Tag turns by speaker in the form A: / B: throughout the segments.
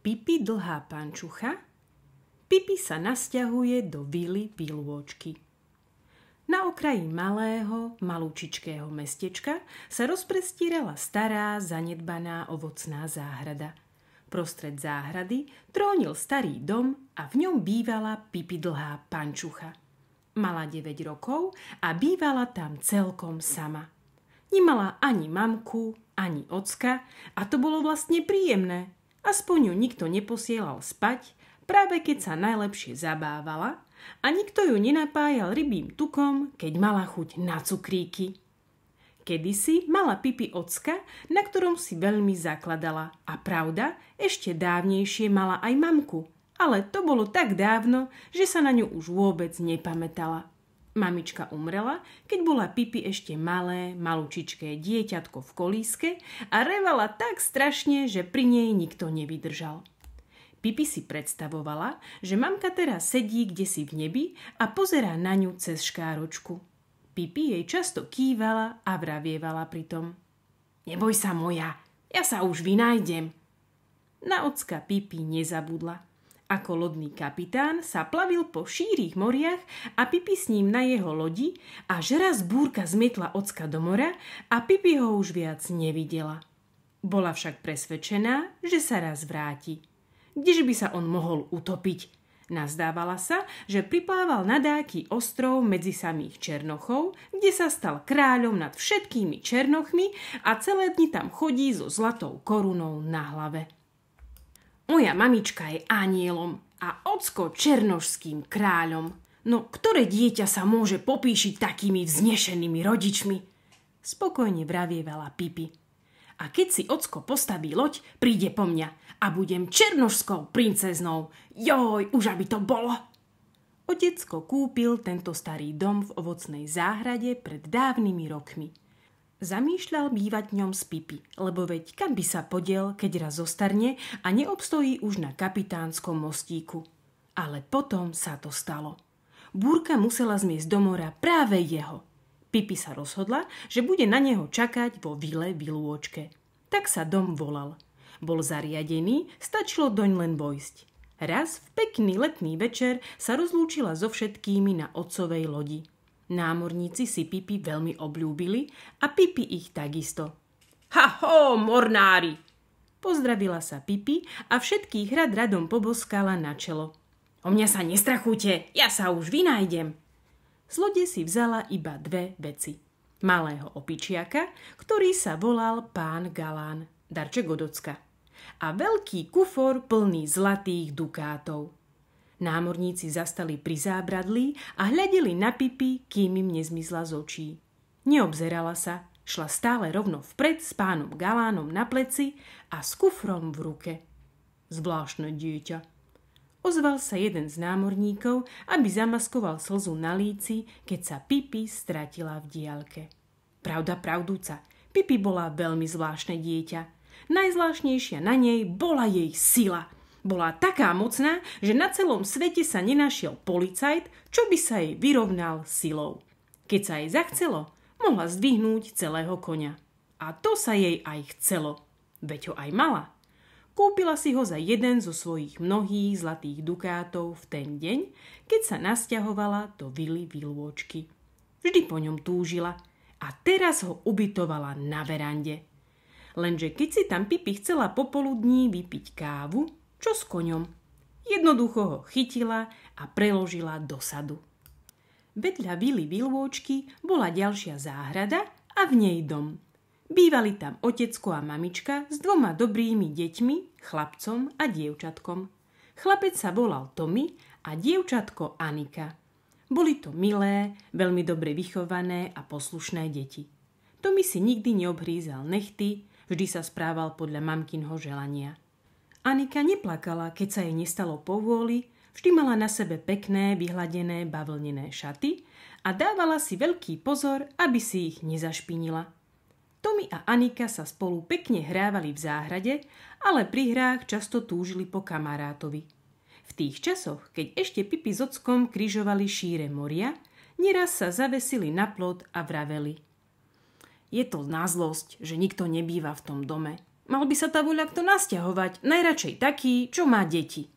A: Pipi dlhá pančucha. Pipi sa nasťahuje do vily Vilôčky. Na okraji malého, malúčičkého mestečka sa rozprestierala stará, zanedbaná ovocná záhrada. Prostred záhrady trónil starý dom a v ňom bývala Pipi dlhá pančucha. Mala 9 rokov a bývala tam celkom sama. Nemala ani mamku, ani ocka a to bolo vlastne príjemné. Aspoň ju nikto neposielal spať, práve keď sa najlepšie zabávala a nikto ju nenapájal rybím tukom, keď mala chuť na cukríky. Kedysi mala Pipi ocka, na ktorom si veľmi zakladala a pravda, ešte dávnejšie mala aj mamku, ale to bolo tak dávno, že sa na ňu už vôbec nepamätala. Mamička umrela, keď bola Pipi ešte malé, malúčičké dieťatko v kolíske a revala tak strašne, že pri nej nikto nevydržal. Pipi si predstavovala, že mamka teraz sedí kdesi v nebi a pozerá na ňu cez škáročku. Pipi jej často kývala a vravievala pritom: Neboj sa moja, ja sa už vynájdem. Na ocka Pipi nezabudla. Ako lodný kapitán sa plavil po šírých moriach a Pipi s ním na jeho lodi, až raz búrka zmietla ocka do mora a Pipi ho už viac nevidela. Bola však presvedčená, že sa raz vráti. Kdeže by sa on mohol utopiť? Nazdávala sa, že priplával na dáky ostrov medzi samých Černochov, kde sa stal kráľom nad všetkými Černochmi a celé dni tam chodí so zlatou korunou na hlave. Moja mamička je anielom a ocko černošským kráľom. No ktoré dieťa sa môže popíšiť takými vznešenými rodičmi? Spokojne vravievala Pipi. A keď si ocko postaví loď, príde po mňa a budem černošskou princeznou. Joj, už aby to bolo. Otecko kúpil tento starý dom v ovocnej záhrade pred dávnymi rokmi. Zamýšľal bývať ňom s Pipi, lebo veď kam by sa podiel, keď raz zostarne a neobstojí už na kapitánskom mostíku. Ale potom sa to stalo. Búrka musela zmiesť do mora práve jeho. Pipi sa rozhodla, že bude na neho čakať vo vile Vilôčke. Tak sa dom volal. Bol zariadený, stačilo doň len vojsť. Raz v pekný letný večer sa rozlúčila so všetkými na otcovej lodi. Námorníci si Pipi veľmi obľúbili a Pipi ich takisto. Ha-ho, mornári! Pozdravila sa Pipi a všetkých radom poboskala na čelo. O mňa sa nestrachujte, ja sa už vynájdem. Z lode si vzala iba 2 veci. Malého opičiaka, ktorý sa volal pán Galán, darček od ocka, a veľký kufor plný zlatých dukátov. Námorníci zastali pri zábradlí a hľadeli na Pipi, kým im nezmizla z očí. Neobzerala sa, šla stále rovno vpred s pánom Galánom na pleci a s kufrom v ruke. Zvláštne dieťa. Ozval sa jeden z námorníkov, aby zamaskoval slzu na líci, keď sa Pipi stratila v diaľke. Pravda pravdúca, Pipi bola veľmi zvláštne dieťa. Najzvláštnejšia na nej bola jej sila. Bola taká mocná, že na celom svete sa nenašiel policajt, čo by sa jej vyrovnal silou. Keď sa jej zachcelo, mohla zdvihnúť celého koňa. A to sa jej aj chcelo. Veď ho aj mala. Kúpila si ho za jeden zo svojich mnohých zlatých dukátov v ten deň, keď sa nasťahovala do vily Vilôčky. Vždy po ňom túžila a teraz ho ubytovala na verande. Lenže keď si tam Pipi chcela popoludní vypiť kávu, čo s koňom? Jednoducho ho chytila a preložila do sadu. Vedľa vily Vilôčky bola ďalšia záhrada a v nej dom. Bývali tam otecko a mamička s 2 dobrými deťmi, chlapcom a dievčatkom. Chlapec sa volal Tomi a dievčatko Anika. Boli to milé, veľmi dobre vychované a poslušné deti. Tomi si nikdy neobhrízal nechty, vždy sa správal podľa mamkinho želania. Anika neplakala, keď sa jej nestalo po vôli, vždy mala na sebe pekné, vyhladené bavlnené šaty a dávala si veľký pozor, aby si ich nezašpinila. Tomi a Anika sa spolu pekne hrávali v záhrade, ale pri hrách často túžili po kamarátovi. V tých časoch, keď ešte Pipi s ockom križovali šíre moria, neraz sa zavesili na plot a vraveli: Je to na zlosť, že nikto nebýva v tom dome. Mal by sa tá voľakto nasťahovať, najradšej taký, čo má deti.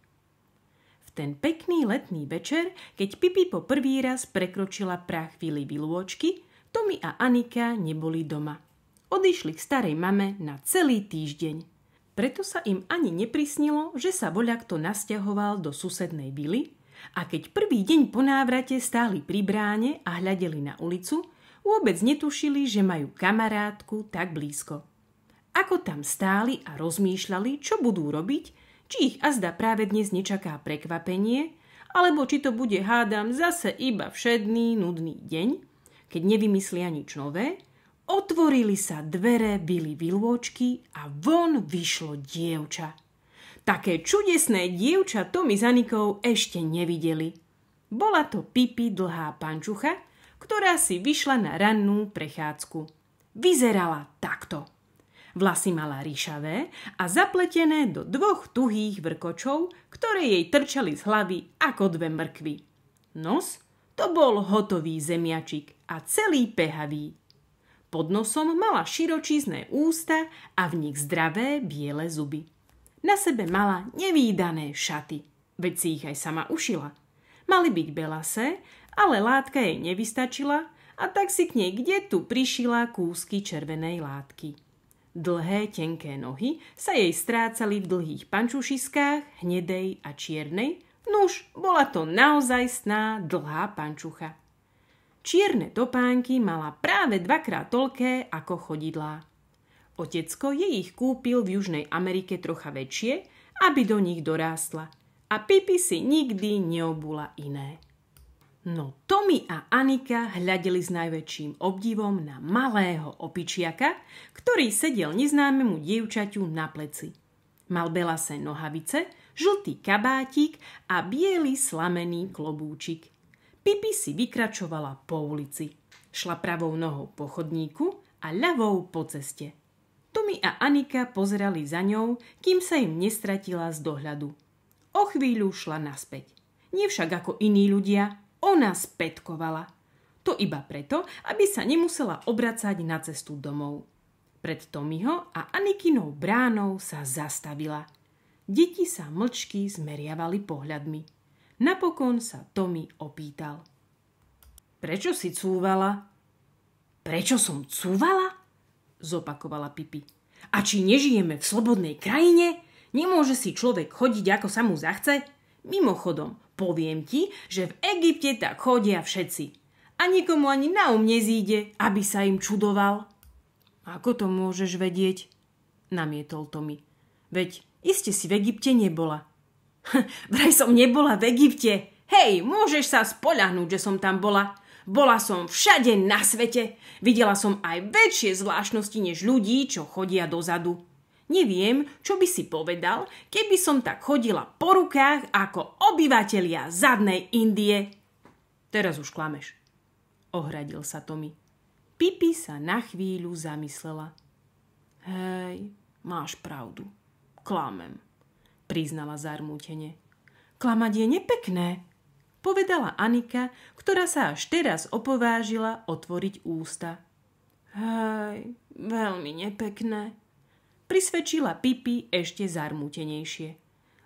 A: V ten pekný letný večer, keď Pipi po prvý raz prekročila prah Vily Vilôčky, Tommy a Anika neboli doma. Odišli k starej mame na celý týždeň. Preto sa im ani neprisnilo, že sa voľakto nasťahoval do susednej vily, a keď prvý deň po návrate stáli pri bráne a hľadeli na ulicu, vôbec netušili, že majú kamarátku tak blízko. Ako tam stáli a rozmýšľali, čo budú robiť, či ich azda práve dnes nečaká prekvapenie, alebo či to bude, hádam, zase iba všedný, nudný deň, keď nevymyslia nič nové, otvorili sa dvere Vily Vilôčky a von vyšlo dievča. Také čudesné dievča Tommy s Anikou ešte nevideli. Bola to Pipi dlhá pančucha, ktorá si vyšla na rannú prechádzku. Vyzerala takto. Vlasy mala ríšavé a zapletené do 2 tuhých vrkočov, ktoré jej trčali z hlavy ako 2 mrkvy. Nos to bol hotový zemiačik a celý pehavý. Pod nosom mala širočízne ústa a v nich zdravé biele zuby. Na sebe mala nevídané šaty, veď si ich aj sama ušila. Mali byť belasé, ale látka jej nevystačila a tak si k nej kde tu prišila kúsky červenej látky. Dlhé, tenké nohy sa jej strácali v dlhých pančušiskách, hnedej a čiernej, nuž, bola to naozajstná dlhá pančucha. Čierne topánky mala práve 2-krát toľké ako chodidlá. Otecko jej ich kúpil v Južnej Amerike trocha väčšie, aby do nich dorástla, a Pipi si nikdy neobula iné. No Tommy a Anika hľadeli s najväčším obdivom na malého opičiaka, ktorý sedel neznámemu dievčaťu na pleci. Mal belasé nohavice, žltý kabátik a biely slamený klobúčik. Pipi si vykračovala po ulici. Šla pravou nohou po chodníku a ľavou po ceste. Tommy a Anika pozerali za ňou, kým sa im nestratila z dohľadu. O chvíľu šla naspäť. Nie však ako iní ľudia, ona spätkovala. To iba preto, aby sa nemusela obracať na cestu domov. Pred Tommyho a Anikinou bránou sa zastavila. Deti sa mlčky zmeriavali pohľadmi. Napokon sa Tommy opýtal. Prečo si cúvala? Prečo som cúvala? Zopakovala Pipi. A či nežijeme v slobodnej krajine? Nemôže si človek chodiť, ako sa mu zachce? Mimochodom, poviem ti, že v Egypte tak chodia všetci. A nikomu ani na nezíde, aby sa im čudoval. Ako to môžeš vedieť? Namietol Tommy. Veď iste si v Egypte nebola. Vraj som nebola v Egypte. Hej, môžeš sa spoľahnúť, že som tam bola. Bola som všade na svete. Videla som aj väčšie zvláštnosti než ľudí, čo chodia dozadu. Neviem, čo by si povedal, keby som tak chodila po rukách ako obyvatelia zadnej Indie. Teraz už klameš, ohradil sa Tommy. Pipi sa na chvíľu zamyslela. Hej, máš pravdu, klamem, priznala zarmútene. Klamať je nepekné, povedala Anika, ktorá sa až teraz opovážila otvoriť ústa. Hej, veľmi nepekné, prisvedčila Pipi ešte zarmútenejšie.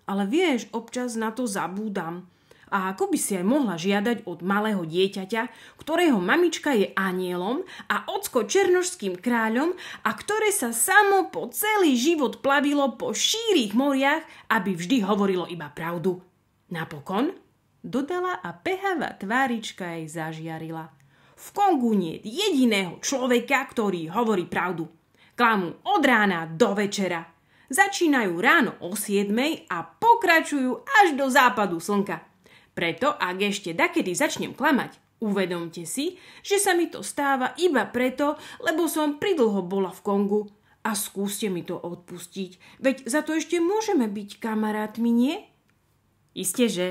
A: Ale vieš, občas na to zabúdam. A ako by si aj mohla žiadať od malého dieťaťa, ktorého mamička je anielom a ocko černošským kráľom a ktoré sa samo po celý život plavilo po šírých moriach, aby vždy hovorilo iba pravdu. Napokon, dodala a pehavá tvárička jej zažiarila. V Kongu nie je jediného človeka, ktorý hovorí pravdu. Klamú od rána do večera. Začínajú ráno o 7:00 a pokračujú až do západu slnka. Preto, ak ešte dakedy začnem klamať, uvedomte si, že sa mi to stáva iba preto, lebo som pridlho bola v Kongu. A skúste mi to odpustiť, veď za to ešte môžeme byť kamarátmi, nie? Isté, že?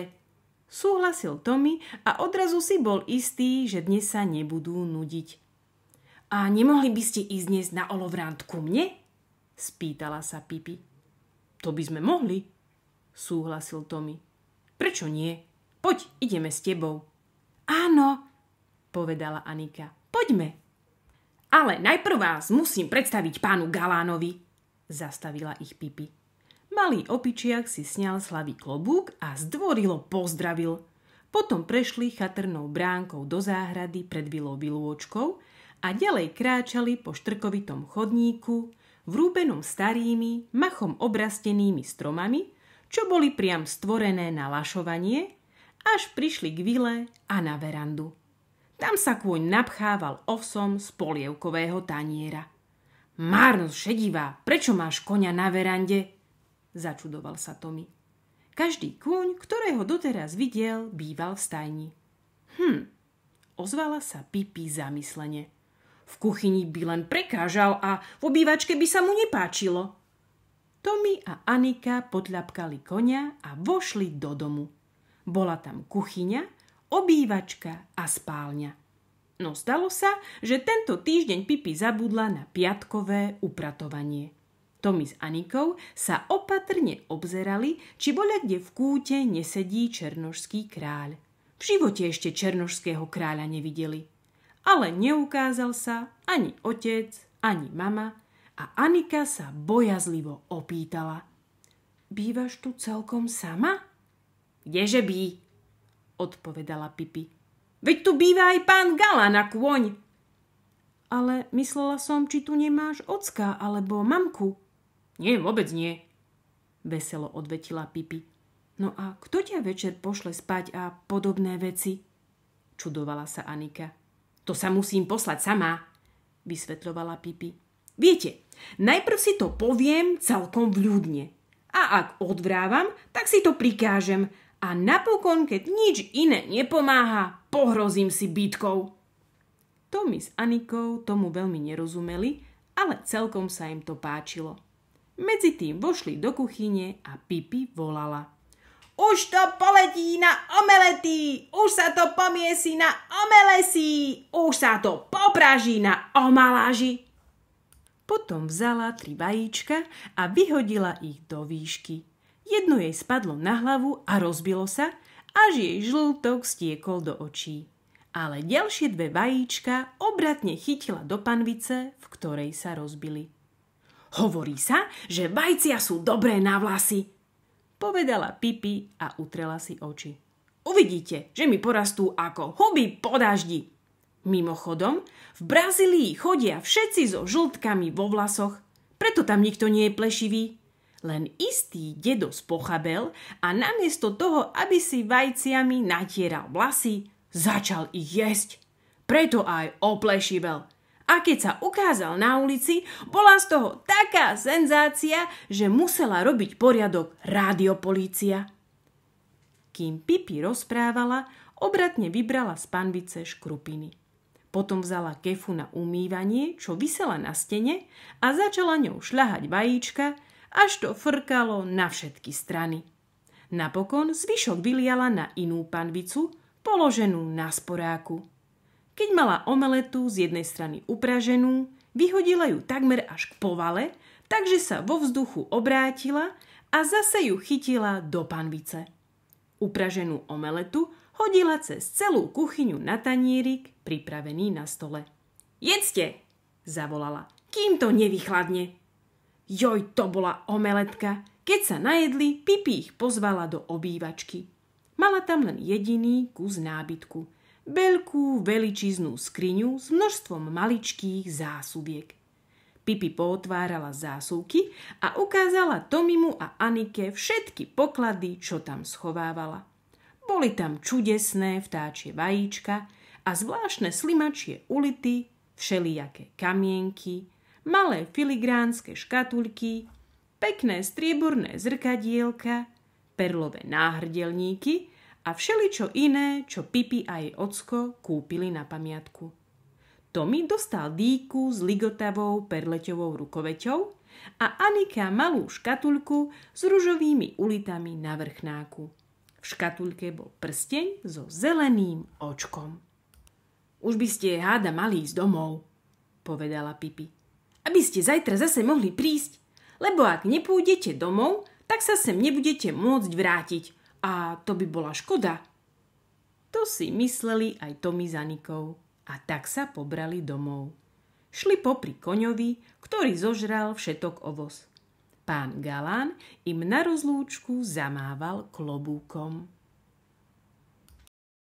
A: Súhlasil Tommy a odrazu si bol istý, že dnes sa nebudú nudiť. A nemohli by ste ísť dnes na olovrant ku mne? Spýtala sa Pipi. To by sme mohli, súhlasil Tommy. Prečo nie? Poď, ideme s tebou. Áno, povedala Anika. Poďme. Ale najprv vás musím predstaviť pánu Galánovi. zastavila ich Pipi. Malý opičiak si sňal z hlavy klobúk a zdvorilo pozdravil. Potom prešli chatrnou bránkou do záhrady pred vilou Vilôčkou a ďalej kráčali po štrkovitom chodníku, vrúbenom starými, machom obrastenými stromami, čo boli priam stvorené na lašovanie, až prišli k vile a na verandu. Tam sa kôň napchával ovsom z polievkového taniera. Márnosť šedivá, prečo máš koňa na verande? Začudoval sa Tommy. Každý kôň, ktorého doteraz videl, býval v stajni. Ozvala sa Pipi zamyslene. V kuchyni by len prekážal a v obývačke by sa mu nepáčilo. Tommy a Anika podľapkali koňa a vošli do domu. Bola tam kuchyňa, obývačka a spálňa. No stalo sa, že tento týždeň Pipi zabudla na piatkové upratovanie. Tommy s Anikou sa opatrne obzerali, či boľakde v kúte nesedí černošský kráľ. V živote ešte černošského kráľa nevideli. Ale neukázal sa ani otec, ani mama a Anika sa bojazlivo opýtala. Bývaš tu celkom sama? Kdeže by? Odpovedala Pipi. Veď tu býva aj pán Gala na kôň. Ale myslela som, či tu nemáš ocka alebo mamku. Nie, vôbec nie, veselo odvetila Pipi. No a kto ťa večer pošle spať a podobné veci? Čudovala sa Anika. To sa musím poslať sama, vysvetľovala Pipi. Viete, najprv si to poviem celkom vľúdne. A ak odvrávam, tak si to prikážem. A napokon, keď nič iné nepomáha, pohrozím si bitkou. Tommy s Anikou tomu veľmi nerozumeli, ale celkom sa im to páčilo. Medzi tým vošli do kuchyne a Pipi volala. Už to poletí na omelety, už sa to pomiesi na omelesí, už sa to popraží na omaláži. Potom vzala 3 vajíčka a vyhodila ich do výšky. Jedno jej spadlo na hlavu a rozbilo sa, až jej žlútok stiekol do očí. Ale ďalšie 2 vajíčka obratne chytila do panvice, v ktorej sa rozbili. Hovorí sa, že vajcia sú dobré na vlasy, povedala Pipi a utrela si oči. Uvidíte, že mi porastú ako huby po daždi. Mimochodom, v Brazílii chodia všetci so žltkami vo vlasoch, preto tam nikto nie je plešivý. Len istý dedo spochabel a namiesto toho, aby si vajciami natieral vlasy, začal ich jesť. Preto aj oplešivel. A keď sa ukázal na ulici, bola z toho taká senzácia, že musela robiť poriadok rádiopolícia. Kým Pipi rozprávala, obratne vybrala z panvice škrupiny. Potom vzala kefu na umývanie, čo visela na stene a začala ňou šľahať vajíčka, až to frkalo na všetky strany. Napokon zvyšok vyliala na inú panvicu, položenú na sporáku. Keď mala omeletu z jednej strany upraženú, vyhodila ju takmer až k povale, takže sa vo vzduchu obrátila a zase ju chytila do panvice. Upraženú omeletu hodila cez celú kuchyňu na tanierik, pripravený na stole. Jedzte, zavolala, kým to nevychladne. Joj, to bola omeletka. Keď sa najedli, Pipi ich pozvala do obývačky. Mala tam len jediný kus nábytku. Veľkú veličiznú skriňu s množstvom maličkých zásubiek. Pipi pootvárala zásuvky a ukázala Tomimu a Anike všetky poklady, čo tam schovávala. Boli tam čudesné vtáčie vajíčka a zvláštne slimačie ulity, všelijaké kamienky, malé filigránske škatuľky, pekné strieborné zrkadielka, perlové náhrdelníky a všeličo iné, čo Pipi a jej ocko kúpili na pamiatku. Tommy dostal dýku s ligotavou perleťovou rukoveťou a Anika malú škatuľku s ružovými ulitami na vrchnáku. V škatuľke bol prsteň so zeleným očkom. Už by ste háda mali ísť domov, povedala Pipi. Aby ste zajtra zase mohli prísť, lebo ak nepôjdete domov, tak sa sem nebudete môcť vrátiť. A to by bola škoda. To si mysleli aj Tommy s Anikou a tak sa pobrali domov. Šli popri koňovi, ktorý zožral všetok ovoz. Pán Galán im na rozlúčku zamával klobúkom.